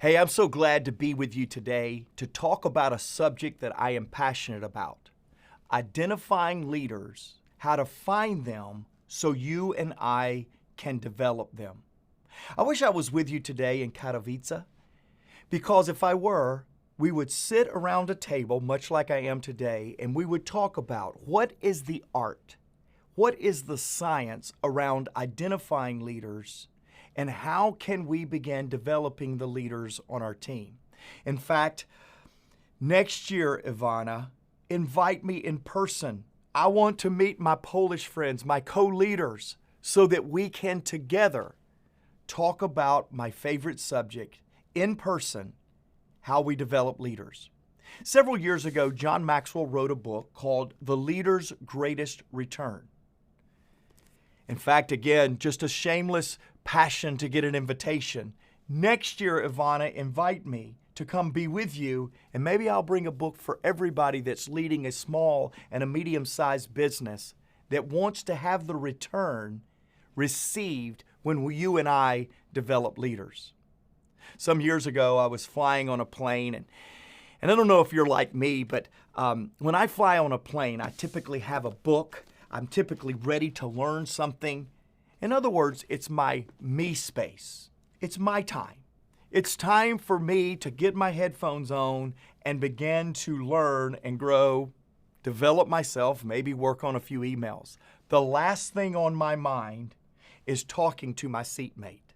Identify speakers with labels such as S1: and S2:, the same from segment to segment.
S1: Hey, I'm so glad to be with you today to talk about a subject that I am passionate about. Identifying leaders, how to find them so you and I can develop them. I wish I was with you today in Katowice, because if I were, we would sit around a table much like I am today and we would talk about what is the art, what is the science around identifying leaders, and how can we begin developing the leaders on our team. In fact, next year, Ivana, invite me in person. I want to meet my Polish friends, my co-leaders, so that we can together talk about my favorite subject in person, how we develop leaders. Several years ago, John Maxwell wrote a book called The Leader's Greatest Return. In fact, again, just a shameless passion to get an invitation. Next year, Ivana, invite me to come be with you, and maybe I'll bring a book for everybody that's leading a small and a medium-sized business that wants to have the return received when you and I develop leaders. Some years ago, I was flying on a plane, and I don't know if you're like me, but when I fly on a plane, I typically have a book. I'm typically ready to learn something. In other words, it's my me space. It's my time. It's time for me to get my headphones on and begin to learn and grow, develop myself, maybe work on a few emails. The last thing on my mind is talking to my seatmate.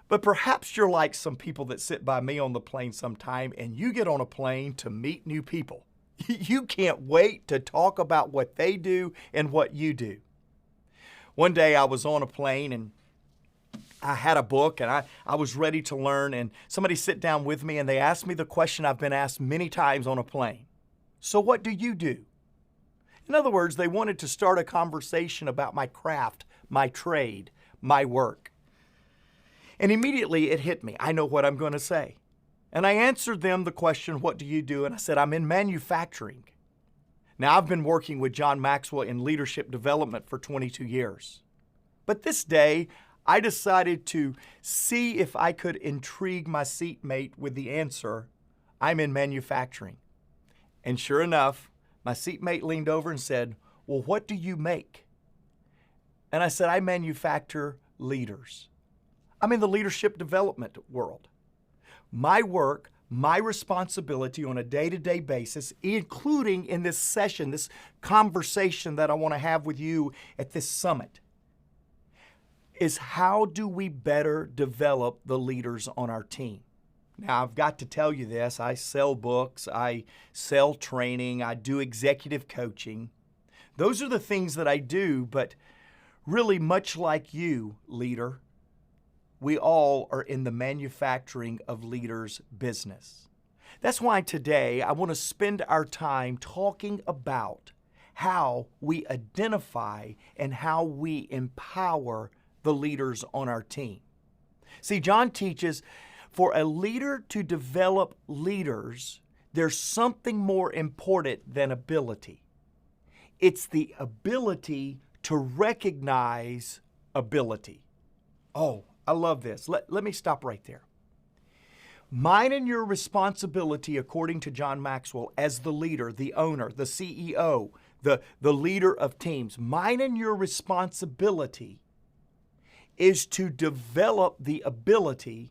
S1: But perhaps you're like some people that sit by me on the plane sometime, and you get on a plane to meet new people. You can't wait to talk about what they do and what you do. One day I was on a plane and I had a book and I was ready to learn, and somebody sit down with me and they asked me the question I've been asked many times on a plane. So what do you do? In other words, they wanted to start a conversation about my craft, my trade, my work. And immediately it hit me. I know what I'm going to say. And I answered them the question, what do you do? And I said, I'm in manufacturing. Now, I've been working with John Maxwell in leadership development for 22 years. But this day, I decided to see if I could intrigue my seatmate with the answer, I'm in manufacturing. And sure enough, my seatmate leaned over and said, well, what do you make? And I said, I manufacture leaders. I'm in the leadership development world. My work, my responsibility on a day-to-day basis, including in this session, this conversation that I want to have with you at this summit, is how do we better develop the leaders on our team? Now, I've got to tell you this, I sell books, I sell training, I do executive coaching. Those are the things that I do, but really much like you, leader, we all are in the manufacturing of leaders business. That's why today I want to spend our time talking about how we identify and how we empower the leaders on our team. See, John teaches for a leader to develop leaders, there's something more important than ability. It's the ability to recognize ability. Oh, I love this. Let me stop right there. Mine and your responsibility, according to John Maxwell, as the leader, the owner, the CEO, the leader of teams, mine and your responsibility is to develop the ability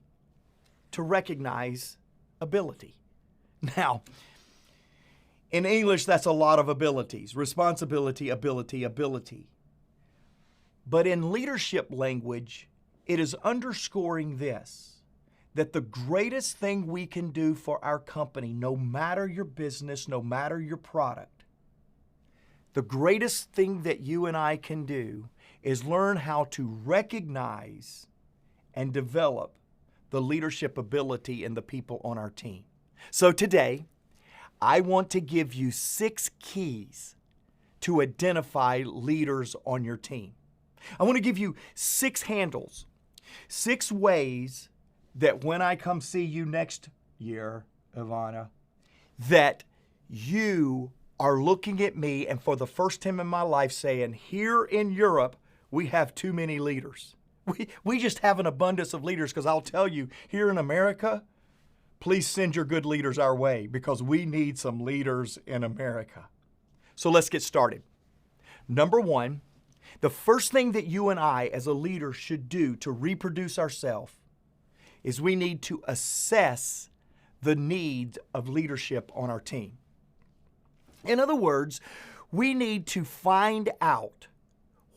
S1: to recognize ability. Now, in English, that's a lot of abilities. Responsibility, ability, ability. But in leadership language, it is underscoring this, that the greatest thing we can do for our company, no matter your business, no matter your product, the greatest thing that you and I can do is learn how to recognize and develop the leadership ability in the people on our team. So today, I want to give you 6 keys to identify leaders on your team. I want to give you 6 handles, 6 ways that when I come see you next year, Ivana, that you are looking at me and for the first time in my life saying, here in Europe, we have too many leaders. We just have an abundance of leaders, because I'll tell you, here in America, please send your good leaders our way, because we need some leaders in America. So let's get started. Number one, the first thing that you and I as a leader should do to reproduce ourselves is we need to assess the needs of leadership on our team. In other words, we need to find out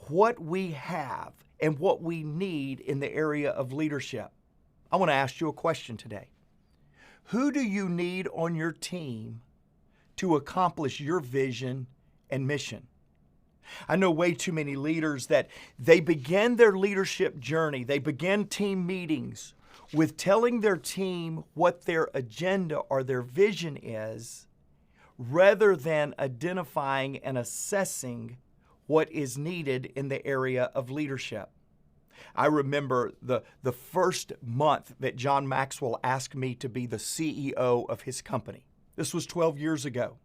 S1: what we have and what we need in the area of leadership. I want to ask you a question today. Who do you need on your team to accomplish your vision and mission? I know way too many leaders that they begin their leadership journey, they begin team meetings with telling their team what their agenda or their vision is, rather than identifying and assessing what is needed in the area of leadership. I remember the first month that John Maxwell asked me to be the CEO of his company. This was 12 years ago.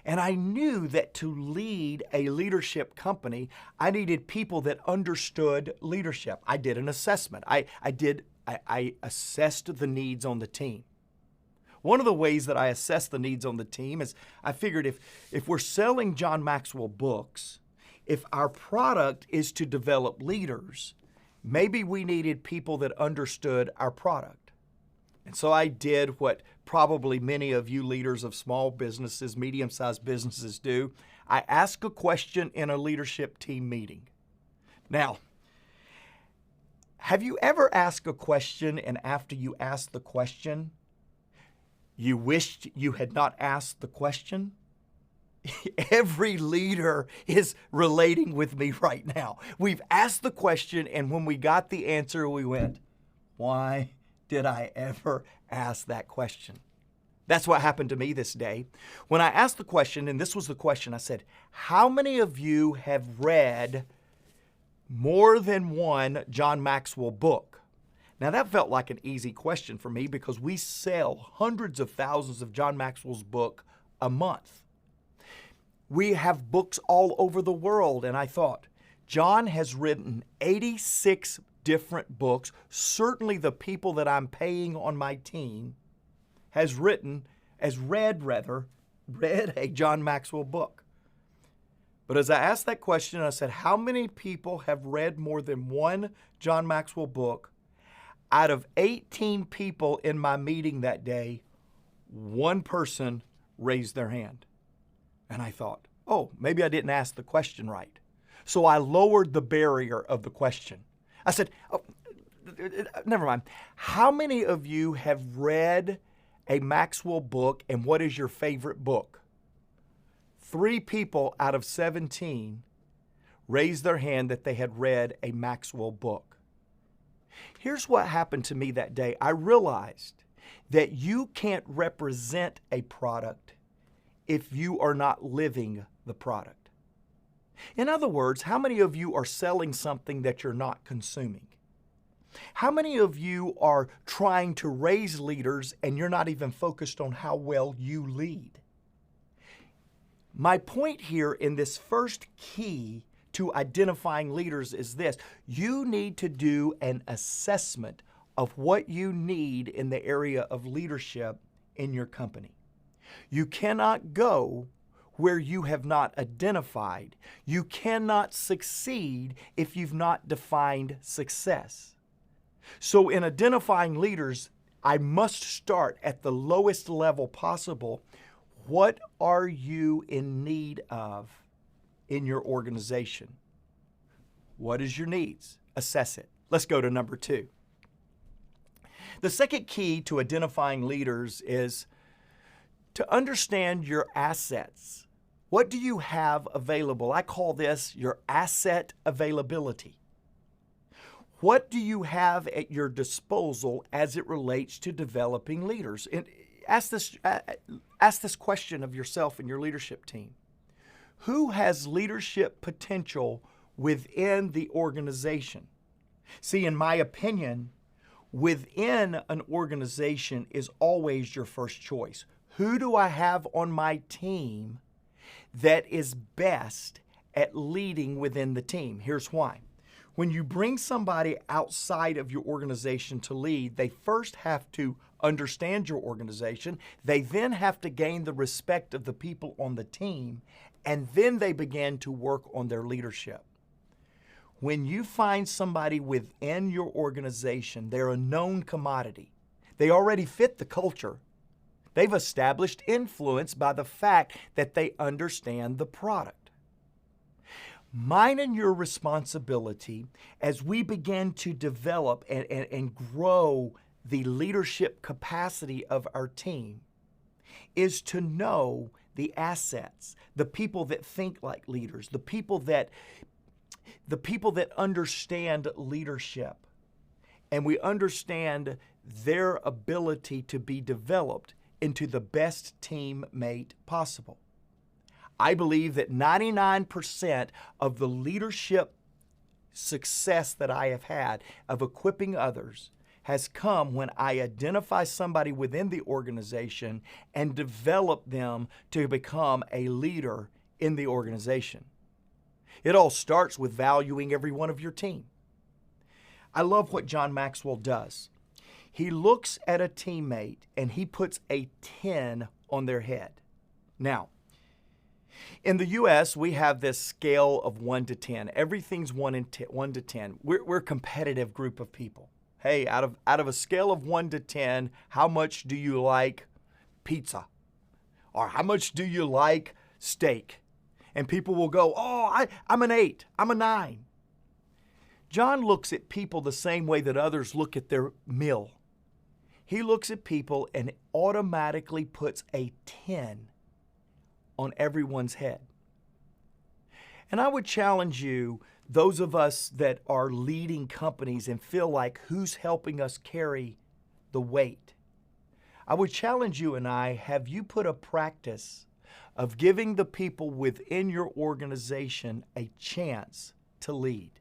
S1: And I knew that to lead a leadership company, I needed people that understood leadership. I did an assessment. I assessed the needs on the team. One of the ways that I assess the needs on the team is I figured if we're selling John Maxwell books, if our product is to develop leaders, maybe we needed people that understood our product. And so I did what probably many of you leaders of small businesses, medium-sized businesses do. I asked a question in a leadership team meeting. Now, have you ever asked a question and after you asked the question, you wished you had not asked the question? Every leader is relating with me right now. We've asked the question, and when we got the answer, we went, why did I ever ask that question? That's what happened to me this day. When I asked the question, and this was the question, I said, how many of you have read more than one John Maxwell book? Now that felt like an easy question for me because we sell hundreds of thousands of John Maxwell's book a month. We have books all over the world, and I thought, John has written 86 different books. Certainly the people that I'm paying on my team has read a John Maxwell book. But as I asked that question, I said, how many people have read more than one John Maxwell book? Out of 18 people in my meeting that day, one person raised their hand. And I thought, oh, maybe I didn't ask the question right. So I lowered the barrier of the question. I said, oh, never mind. How many of you have read a Maxwell book, and what is your favorite book? 3 people out of 17 raised their hand that they had read a Maxwell book. Here's what happened to me that day. I realized that you can't represent a product if you are not living the product. In other words, how many of you are selling something that you're not consuming? How many of you are trying to raise leaders and you're not even focused on how well you lead? My point here in this first key to identifying leaders is this: you need to do an assessment of what you need in the area of leadership in your company. You cannot go where you have not identified. You cannot succeed if you've not defined success. So in identifying leaders, I must start at the lowest level possible. What are you in need of in your organization? What is your needs? Assess it. Let's go to number 2. The second key to identifying leaders is to understand your assets. What do you have available? I call this your asset availability. What do you have at your disposal as it relates to developing leaders? And ask this question of yourself and your leadership team. Who has leadership potential within the organization? See, in my opinion, within an organization is always your first choice. Who do I have on my team that is best at leading within the team? Here's why. When you bring somebody outside of your organization to lead, they first have to understand your organization. They then have to gain the respect of the people on the team, and then they begin to work on their leadership. When you find somebody within your organization, they're a known commodity. They already fit the culture. They've established influence by the fact that they understand the product. Mine and your responsibility as we begin to develop and grow the leadership capacity of our team is to know the assets, the people that think like leaders, the people that understand leadership, and we understand their ability to be developed into the best teammate possible. I believe that 99% of the leadership success that I have had of equipping others has come when I identify somebody within the organization and develop them to become a leader in the organization. It all starts with valuing every one of your team. I love what John Maxwell does. He looks at a teammate and he puts a 10 on their head. Now, in the U.S., we have this scale of 1 to 10. Everything's 1 to 10. We're a competitive group of people. Hey, out of a scale of 1 to 10, how much do you like pizza? Or how much do you like steak? And people will go, oh, I'm an 8, I'm a 9. John looks at people the same way that others look at their meal. He looks at people and automatically puts a 10 on everyone's head. And I would challenge you, those of us that are leading companies and feel like who's helping us carry the weight, I would challenge you and I, have you put a practice of giving the people within your organization a chance to lead?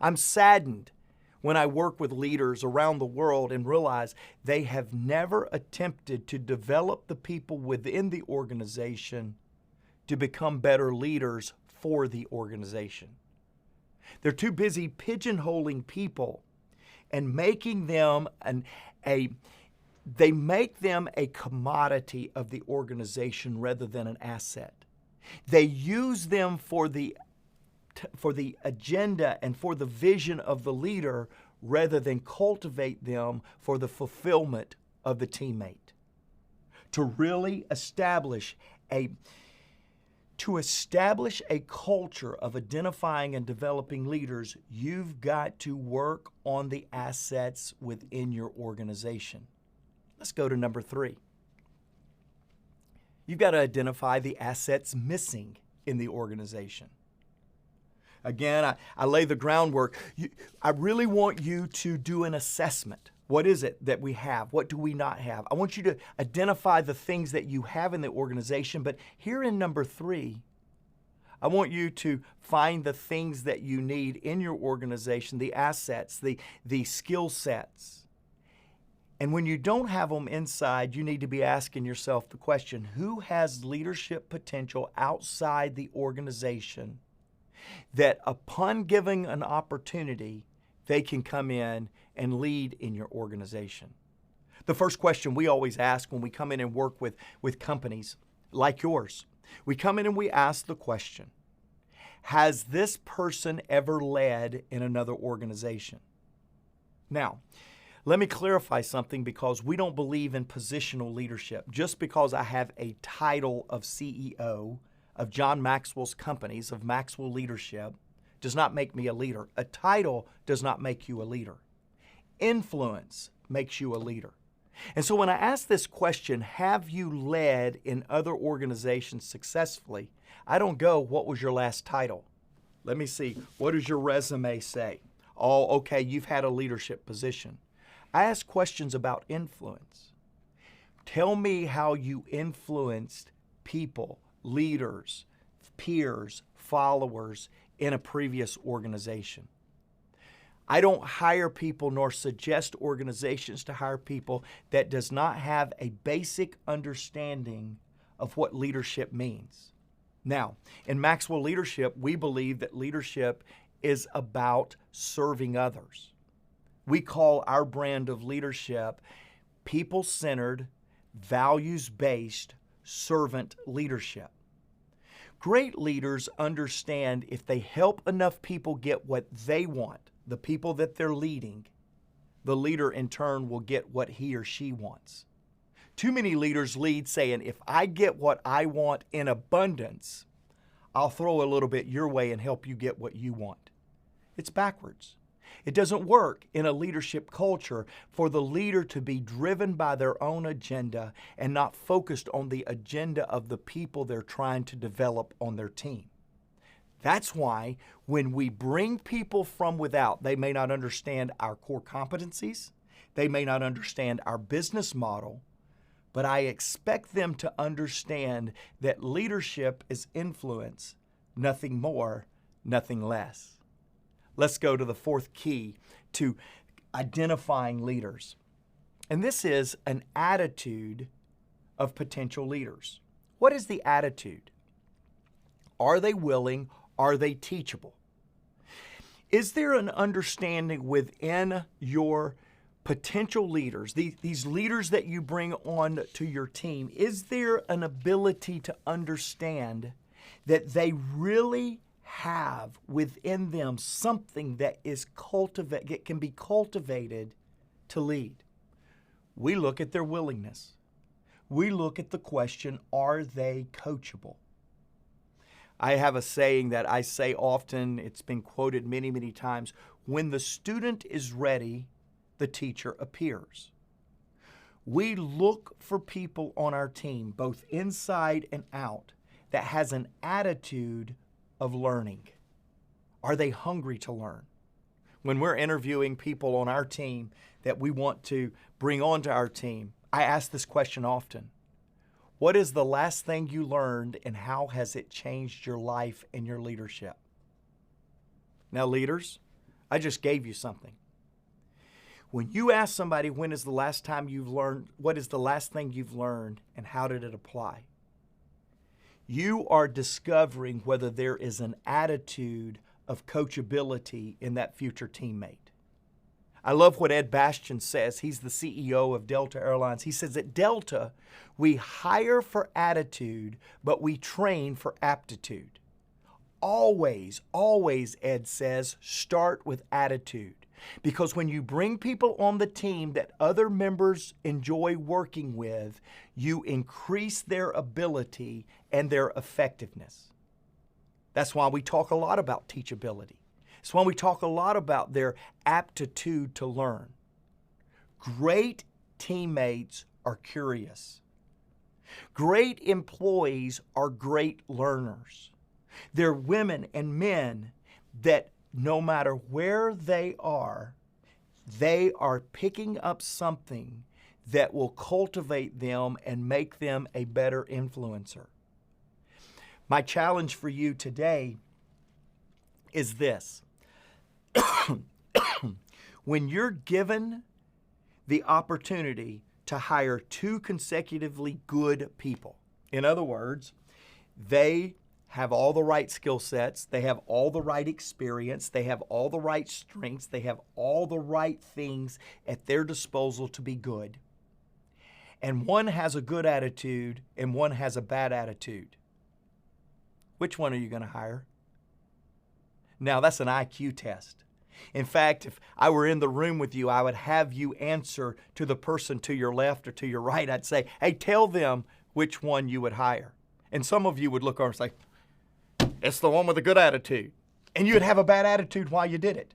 S1: I'm saddened when I work with leaders around the world and realize they have never attempted to develop the people within the organization to become better leaders for the organization. They're too busy pigeonholing people and making them they make them a commodity of the organization rather than an asset. They use them for the agenda and for the vision of the leader rather than cultivate them for the fulfillment of the teammate. To really establish a culture of identifying and developing leaders, you've got to work on the assets within your organization. Let's go to number 3. You've got to identify the assets missing in the organization. Again, I lay the groundwork. I really want you to do an assessment. What is it that we have? What do we not have? I want you to identify the things that you have in the organization, but here in number 3, I want you to find the things that you need in your organization, the assets, the skill sets. And when you don't have them inside, you need to be asking yourself the question, who has leadership potential outside the organization that upon giving an opportunity, they can come in and lead in your organization? The first question we always ask when we come in and work with companies like yours, we come in and we ask the question, has this person ever led in another organization? Now, let me clarify something, because we don't believe in positional leadership. Just because I have a title of CEO of John Maxwell's companies, of Maxwell Leadership, does not make me a leader. A title does not make you a leader. Influence makes you a leader. And so when I ask this question, have you led in other organizations successfully? I don't go, what was your last title? Let me see, what does your resume say? Oh, okay, you've had a leadership position. I ask questions about influence. Tell me how you influenced people, leaders, peers, followers in a previous organization. I don't hire people nor suggest organizations to hire people that does not have a basic understanding of what leadership means. Now, in Maxwell Leadership, we believe that leadership is about serving others. We call our brand of leadership people-centered, values-based servant leadership. Great leaders understand if they help enough people get what they want, the people that they're leading, the leader in turn will get what he or she wants. Too many leaders lead saying, if I get what I want in abundance, I'll throw a little bit your way and help you get what you want. It's backwards. It doesn't work in a leadership culture for the leader to be driven by their own agenda and not focused on the agenda of the people they're trying to develop on their team. That's why when we bring people from without, they may not understand our core competencies, they may not understand our business model, but I expect them to understand that leadership is influence, nothing more, nothing less. Let's go to the fourth key to identifying leaders. And this is an attitude of potential leaders. What is the attitude? Are they willing? Are they teachable? Is there an understanding within your potential leaders, these leaders that you bring on to your team, is there an ability to understand that they really have within them something that is it can be cultivated to lead? We look at their willingness. We look at the question, are they coachable? I have a saying that I say often, it's been quoted many, many times, when the student is ready, the teacher appears. We look for people on our team, both inside and out, that has an attitude of learning. Are they hungry to learn? When we're interviewing people on our team that we want to bring onto our team, I ask this question often. What is the last thing you learned and how has it changed your life and your leadership? Now, leaders, I just gave you something. When you ask somebody, when is the last time you've learned, what is the last thing you've learned and how did it apply? You are discovering whether there is an attitude of coachability in that future teammate. I love what Ed Bastian says. He's the CEO of Delta Airlines. He says at Delta, we hire for attitude, but we train for aptitude. Always, always, Ed says, start with attitude. Because when you bring people on the team that other members enjoy working with, you increase their ability and their effectiveness. That's why we talk a lot about teachability. It's why we talk a lot about their aptitude to learn. Great teammates are curious. Great employees are great learners. They're women and men that no matter where they are picking up something that will cultivate them and make them a better influencer. My challenge for you today is this. When you're given the opportunity to hire 2 consecutively good people, in other words, they have all the right skill sets, they have all the right experience, they have all the right strengths, they have all the right things at their disposal to be good. And one has a good attitude and one has a bad attitude. Which one are you going to hire? Now, that's an IQ test. In fact, if I were in the room with you, I would have you answer to the person to your left or to your right. I'd say, hey, tell them which one you would hire. And some of you would look over and say, it's the one with a good attitude. And you'd have a bad attitude while you did it.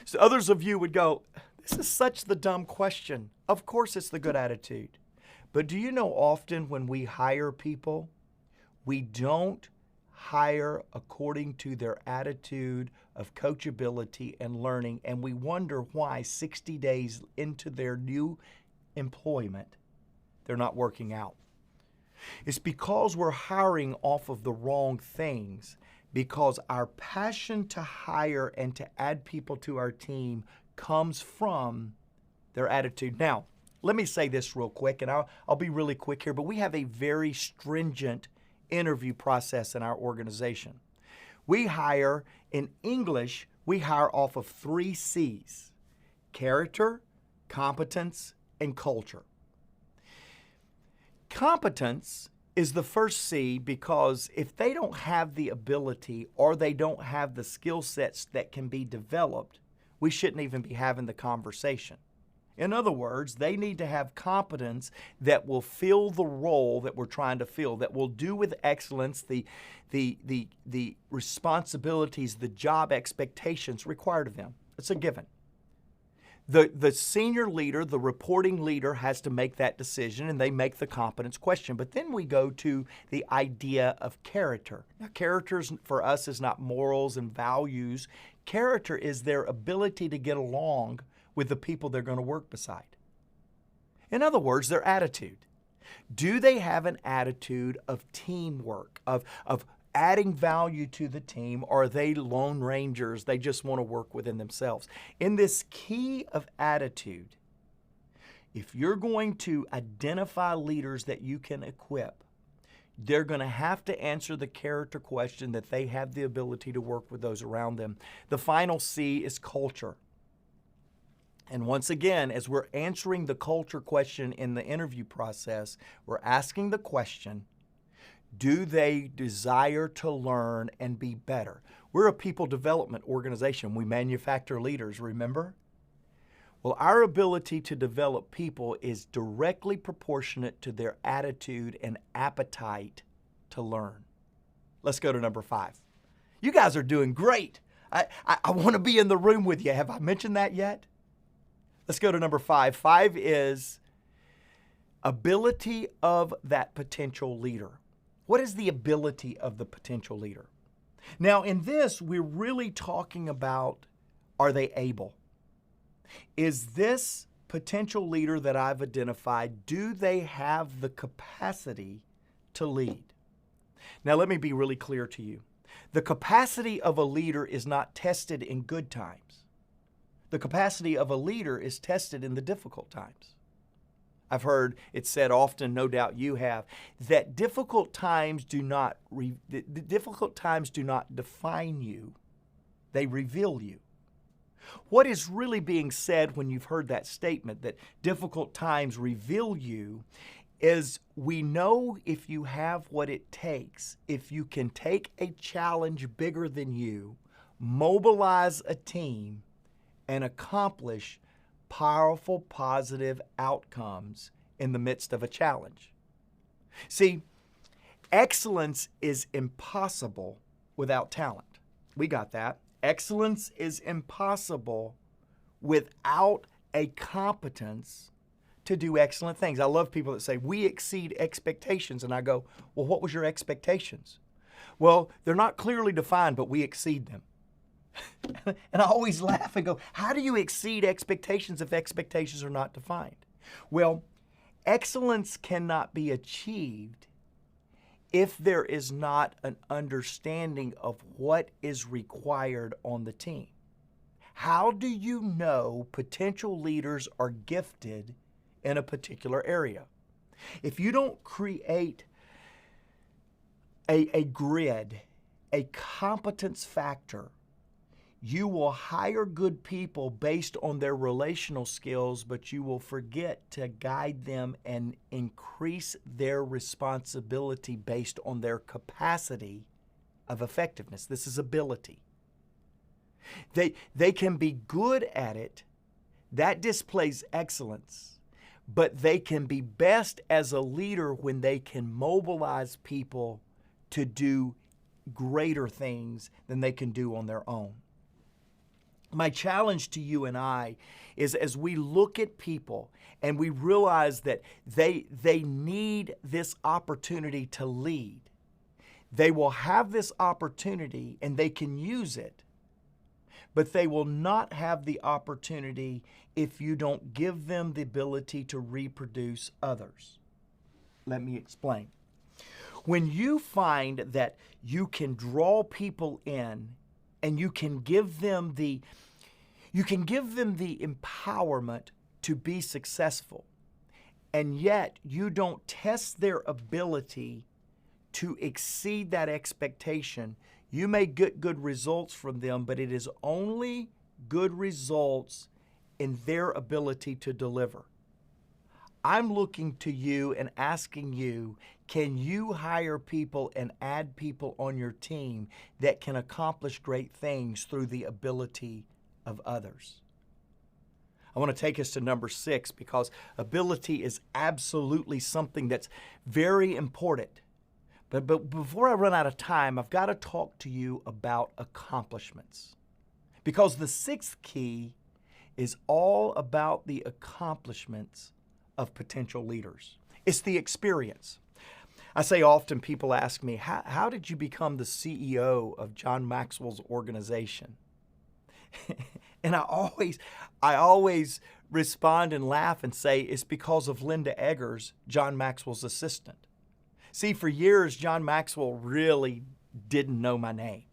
S1: So others of you would go, this is such the dumb question. Of course it's the good attitude. But do you know often when we hire people, we don't hire according to their attitude of coachability and learning, and we wonder why 60 days into their new employment, they're not working out. It's because we're hiring off of the wrong things, because our passion to hire and to add people to our team comes from their attitude. Now, let me say this real quick, and I'll be really quick here, but we have a very stringent interview process in our organization. We hire, in English, we hire off of 3 C's: character, competence, and culture. Competence is the first C because if they don't have the ability or they don't have the skill sets that can be developed, we shouldn't even be having the conversation. In other words, they need to have competence that will fill the role that we're trying to fill, that will do with excellence the responsibilities, the job expectations required of them. It's a given. The senior leader, the reporting leader, has to make that decision, and they make the competence question. But then we go to the idea of character. Now, character for us is not morals and values. Character is their ability to get along with the people they're going to work beside. In other words, their attitude. Do they have an attitude of teamwork, of adding value to the team, or are they lone rangers? They just want to work within themselves. In this key of attitude, if you're going to identify leaders that you can equip, they're going to have to answer the character question that they have the ability to work with those around them. The final C is culture. And once again, as we're answering the culture question in the interview process, we're asking the question, do they desire to learn and be better? We're a people development organization. We manufacture leaders, remember? Well, our ability to develop people is directly proportionate to their attitude and appetite to learn. Let's go to number 5. You guys are doing great. I want to be in the room with you. Have I mentioned that yet? Let's go to number 5. 5 is ability of that potential leader. What is the ability of the potential leader? Now, in this, we're really talking about, are they able? Is this potential leader that I've identified, do they have the capacity to lead? Now, let me be really clear to you. The capacity of a leader is not tested in good times. The capacity of a leader is tested in the difficult times. I've heard it said often, no doubt you have, that difficult times do not define you, they reveal you. What is really being said when you've heard that statement, that difficult times reveal you, is we know if you have what it takes, if you can take a challenge bigger than you, mobilize a team, and accomplish powerful, positive outcomes in the midst of a challenge. See, excellence is impossible without talent. We got that. Excellence is impossible without a competence to do excellent things. I love people that say, we exceed expectations. And I go, well, what was your expectations? Well, they're not clearly defined, but we exceed them. And I always laugh and go, how do you exceed expectations if expectations are not defined? Well, excellence cannot be achieved if there is not an understanding of what is required on the team. How do you know potential leaders are gifted in a particular area? If you don't create a grid, a competence factor, you will hire good people based on their relational skills, but you will forget to guide them and increase their responsibility based on their capacity of effectiveness. This is ability. They can be good at it. That displays excellence. But they can be best as a leader when they can mobilize people to do greater things than they can do on their own. My challenge to you and I is, as we look at people and we realize that they need this opportunity to lead, they will have this opportunity and they can use it, but they will not have the opportunity if you don't give them the ability to reproduce others. Let me explain. When you find that you can draw people in and you can give them the empowerment to be successful, and yet you don't test their ability to exceed that expectation, You may get good results from them, but it is only good results in their ability to deliver. I'm looking to you and asking you, can you hire people and add people on your team that can accomplish great things through the ability of others? I want to take us to number 6 because ability is absolutely something that's very important. But before I run out of time, I've got to talk to you about accomplishments. Because the 6th key is all about the accomplishments of potential leaders. It's the experience. I say often, people ask me, how did you become the CEO of John Maxwell's organization? And I always respond and laugh and say, it's because of Linda Eggers, John Maxwell's assistant. See, for years, John Maxwell really didn't know my name.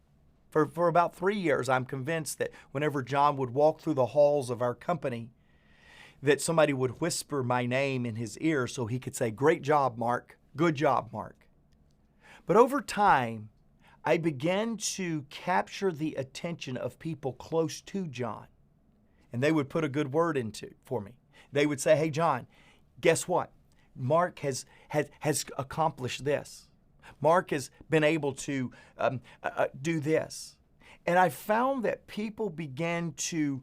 S1: For about 3 years, I'm convinced that whenever John would walk through the halls of our company, that somebody would whisper my name in his ear so he could say, "Great job, Mark. Good job, Mark." But over time, I began to capture the attention of people close to John. And they would put a good word into for me. They would say, "Hey, John, guess what? Mark has accomplished this. Mark has been able to do this." And I found that people began to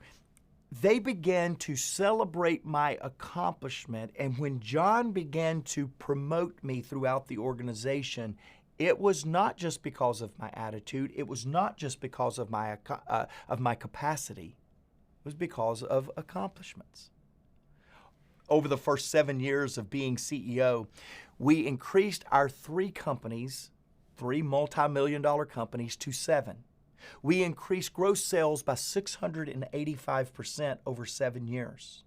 S1: celebrate my accomplishment. And when John began to promote me throughout the organization, it was not just because of my attitude. It was not just because of my capacity. It was because of accomplishments. Over the first 7 years of being CEO, we increased our 3 companies, 3 multi-million-dollar companies, to 7. We increased gross sales by 685% over 7 years.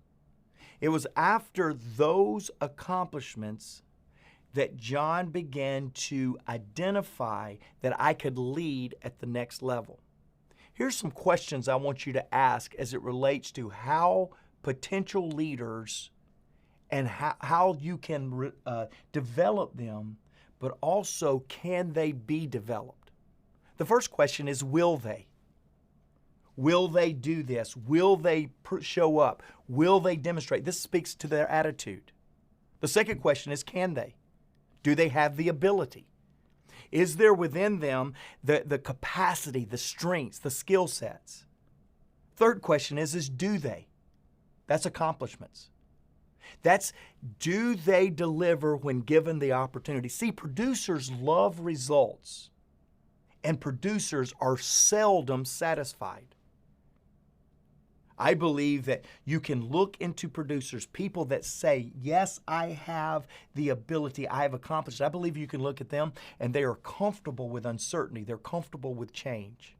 S1: It was after those accomplishments that John began to identify that I could lead at the next level. Here's some questions I want you to ask as it relates to how potential leaders and how you can develop them, but also can they be developed? The first question is, will they? Will they do this? Will they show up? Will they demonstrate? This speaks to their attitude. The second question is, can they? Do they have the ability? Is there within them the capacity, the strengths, the skill sets? Third question is do they? That's accomplishments. That's, do they deliver when given the opportunity? See, producers love results, and producers are seldom satisfied. I believe that you can look into producers, people that say, yes, I have the ability, I have accomplished. I believe you can look at them and they are comfortable with uncertainty. They're comfortable with change.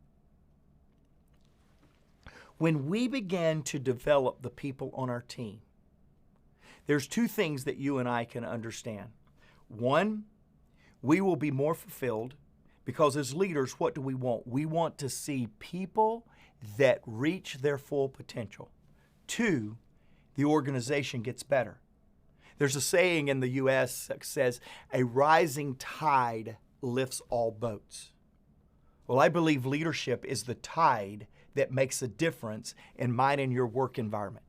S1: When we began to develop the people on our team, there's 2 things that you and I can understand. One, we will be more fulfilled because as leaders, what do we want? We want to see people that reach their full potential. 2, the organization gets better. There's a saying in the U.S. that says, a rising tide lifts all boats. Well, I believe leadership is the tide that makes a difference in mine and your work environment.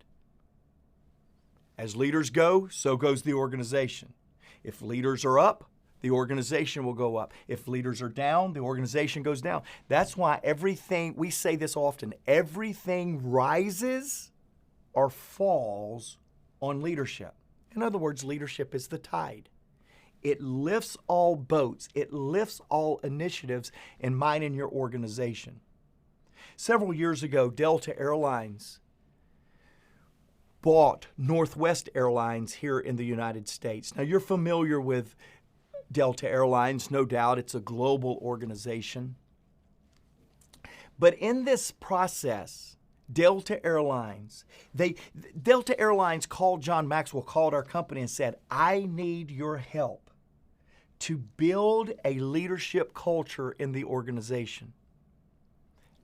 S1: As leaders go, so goes the organization. If leaders are up, the organization will go up. If leaders are down, the organization goes down. That's why everything, we say this often, everything rises or falls on leadership. In other words, leadership is the tide. It lifts all boats. It lifts all initiatives in mine and your organization. Several years ago, Delta Airlines bought Northwest Airlines here in the United States. Now, you're familiar with Delta Airlines, no doubt. It's a global organization. But in this process, Delta Airlines called John Maxwell, called our company and said, I need your help to build a leadership culture in the organization.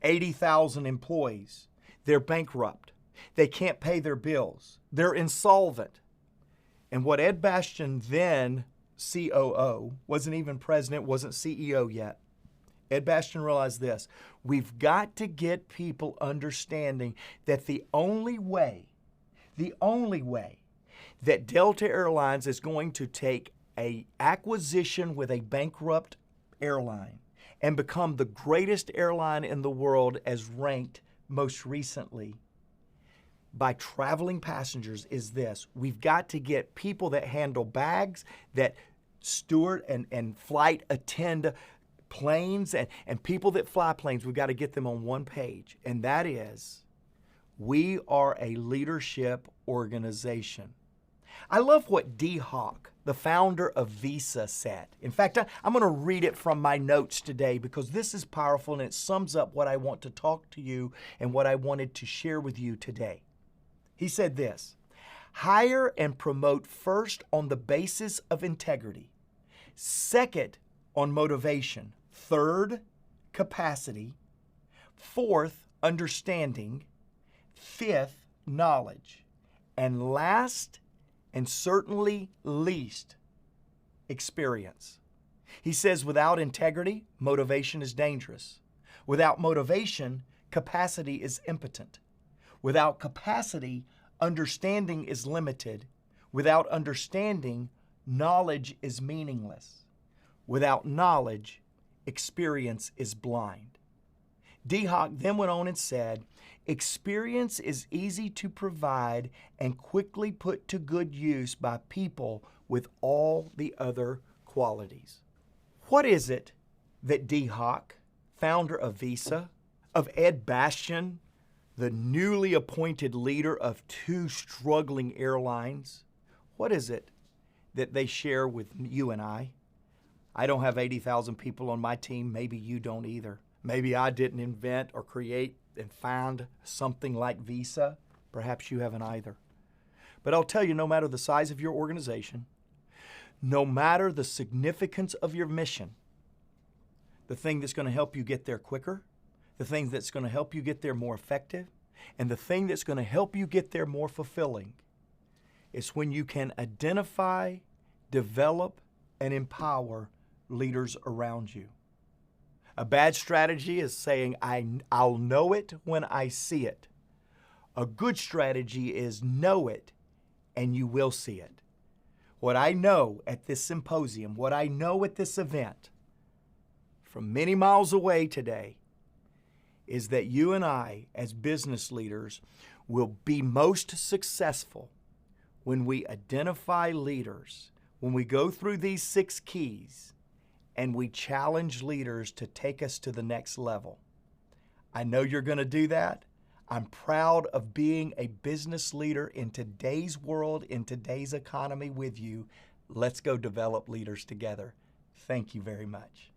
S1: 80,000 employees. They're bankrupt. They can't pay their bills. They're insolvent. And what Ed Bastian, then COO, wasn't even president, wasn't CEO yet. Ed Bastian realized this. We've got to get people understanding that the only way that Delta Airlines is going to take a acquisition with a bankrupt airline and become the greatest airline in the world as ranked most recently by traveling passengers is this. We've got to get people that handle bags, that steward and flight attend planes, and people that fly planes. We've got to get them on one page, and that is, we are a leadership organization. I love what Dee Hock, the founder of Visa, said. In fact, I'm going to read it from my notes today because this is powerful and it sums up what I want to talk to you and what I wanted to share with you today. He said this: hire and promote first on the basis of integrity, second on motivation, third, capacity, fourth, understanding, fifth, knowledge, and last, and certainly least, experience. He says without integrity, motivation is dangerous. Without motivation, capacity is impotent. Without capacity, understanding is limited. Without understanding, knowledge is meaningless. Without knowledge, experience is blind. Dee Hock then went on and said, experience is easy to provide and quickly put to good use by people with all the other qualities. What is it that Dee Hock, founder of Visa, of Ed Bastian, the newly appointed leader of two struggling airlines, what is it that they share with you and I? I don't have 80,000 people on my team. Maybe you don't either. Maybe I didn't invent or create and found something like Visa. Perhaps you haven't either. But I'll tell you, no matter the size of your organization, no matter the significance of your mission, the thing that's going to help you get there quicker, the thing that's going to help you get there more effective, and the thing that's going to help you get there more fulfilling is when you can identify, develop, and empower leaders around you. A bad strategy is saying, I'll know it when I see it. A good strategy is know it and you will see it. What I know at this symposium, what I know at this event, from many miles away today, is that you and I, as business leaders, will be most successful when we identify leaders, when we go through these 6 keys, and we challenge leaders to take us to the next level. I know you're going to do that. I'm proud of being a business leader in today's world, in today's economy with you. Let's go develop leaders together. Thank you very much.